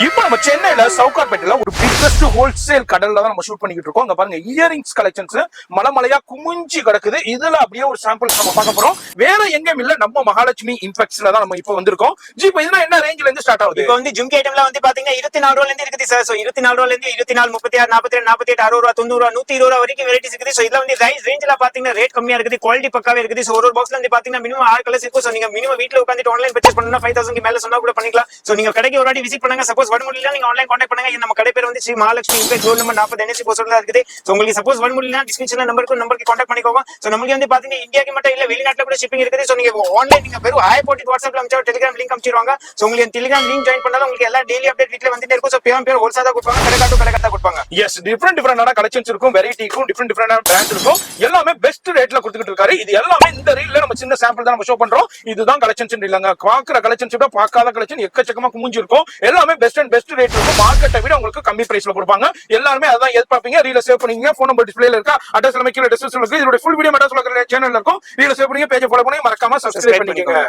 இப்போ நம்ம சென்னையில சவுகார்பேட்டையில ஒரு பிக்கஸ்ட் ஹோல்சேல் கடல்ல தான் நம்ம ஷூட் பண்ணிக்கிட்டு இருக்கோம். அங்க பாருங்க இயரிங்ஸ் கலெக்ஷன்ஸ் மலைமலையா குமிஞ்சி கிடக்குது. இதுல அப்படியே ஒரு சாம்பிள்ஸ் நம்ம பார்க்க போறோம். வேற எங்கேயும் இல்ல, நம்ம மகாலட்சுமி இம்பெக்ஸ்ல தான் நம்ம இப்போ வந்திருக்கோம். ஜி இப்போ இதெல்லாம் என்ன ரேஞ்சில இருந்து ஸ்டார்ட் ஆகுது? இப்போ வந்து ஜும்கி ஐட்டம்ல வந்து பாத்தீங்கன்னா 24 ரூபாயில இருந்து இருக்குது சார். சோ 24 ரூபாயில இருந்து 24, 36, 42, 48, 60 ரூபா, 90 ரூபா, 120 ரூபா வரைக்கும் வெரைட்டிஸ் இருக்குது. சோ இதுல வந்து ரேஞ்சில பாத்தீங்கன்னா ரேட் கம்மியா இருக்குது, குவாலிட்டி பக்காவே இருக்குது. சோ ஒரு பாக்ஸ்ல வந்து பாத்தீங்கன்னா மினிமம் 6 கலர்ஸ் இருக்கும். சோ நீங்க மினிமம் வீட்ல உட்கார்ந்து ஆன்லைன் பர்ச்சேஸ் பண்ணனும்னா 5000 க்கு மேல சொன்னா கூட பண்ணிக்கலாம். சோ நீங்க கடைக்கு ஒரு வாட்டி விசிட் பண்ணுங்க. சப்போஸ் வர முடியல நீங்க ஆன்லைன் கான்டாக்ட் பண்ணுங்க. நம்ம கடை பேர் வந்து Sri Mahalakshmi Impex road number 40 NSC போஸ்ட்ல இருக்குது. சோ உங்களுக்கு சப்போஸ் வர முடியல டிஸ்கிரிப்ஷன்ல நம்பருக்கு கான்டாக்ட் பண்ணிக்கோங்க. சோ நமக்கு வந்து பாத்தீங்கன்னா இந்தியாக்கு மட்டும் இல்ல வெளிநாட்டுல கூட ஷிப்பிங் இருக்குது. சோ நீங்க ஆன்லைன் நீங்க வெறும் ஹாய் போட்டு வாட்ஸ்அப்ல அனுப்பிச்சா டெலிகிராம் லிங்க் அனுப்பிச்சிடுவாங்க. சோ உங்களுக்கு டெலிகிராம் லிங்க் ஜாயின் பண்ணாலும் உங்களுக்கு எல்லா டெய்லி அப்டேட் வீட்ல வந்துட்டே இருக்கும். சோ பேர் ஹோல்சேலா கொடுப்பாங்க, கடைக்காரட்டா கொடுப்பாங்க. எஸ், டிஃபரெண்டான கலெக்ஷன்ஸ் இருக்கும், வெரைட்டி இருக்கும், டிஃபரெண்டான பிராண்ட் இருக்கும். எல்லாமே பெஸ்ட் ரேட்ல கொடுத்துட்டு இருக்காரு. இது எல்லாமே இந்த ரீல்ல நம்ம சின்ன சாம்பிள் தான் நம்ம ஷோ பண்றோம். இதுதான் கலெக்ஷன்ஸ் இல்லங்க, பாக்குற கலெக்ஷன்ஸ் விட பார்க்காத கலெக்ஷன் எக்கச்சக்கமா குமிஞ்சு இருக்கும். எல்லாமே பெஸ்ட் அண்ட் பெஸ்ட் ரேட் இருக்கும். மார்க்கெட்டை விட உங்களுக்கு கம்மி பிரைஸ்ல கொடுப்பாங்க. எல்லாருமே அதான் எதிர்பார்ப்பீங்க. ரீல சேவ் பண்ணிக்கங்க. போன் நம்பர் டிஸ்ப்ளேல இருக்கா, அட்ரஸ் எல்லாமே கீழே டிஸ்கிரிப்ஷன்ல இருக்கு. இதோட ஃபுல் வீடியோ மட்டும் சொல்லுங்க சேனல்ல இருக்கும். ரீல சேவ் பண்ணி பேஜ் ஃபாலோ பண்ணி மறக்காம சப்ஸ்கிரைப் பண்ணிக்கங்க.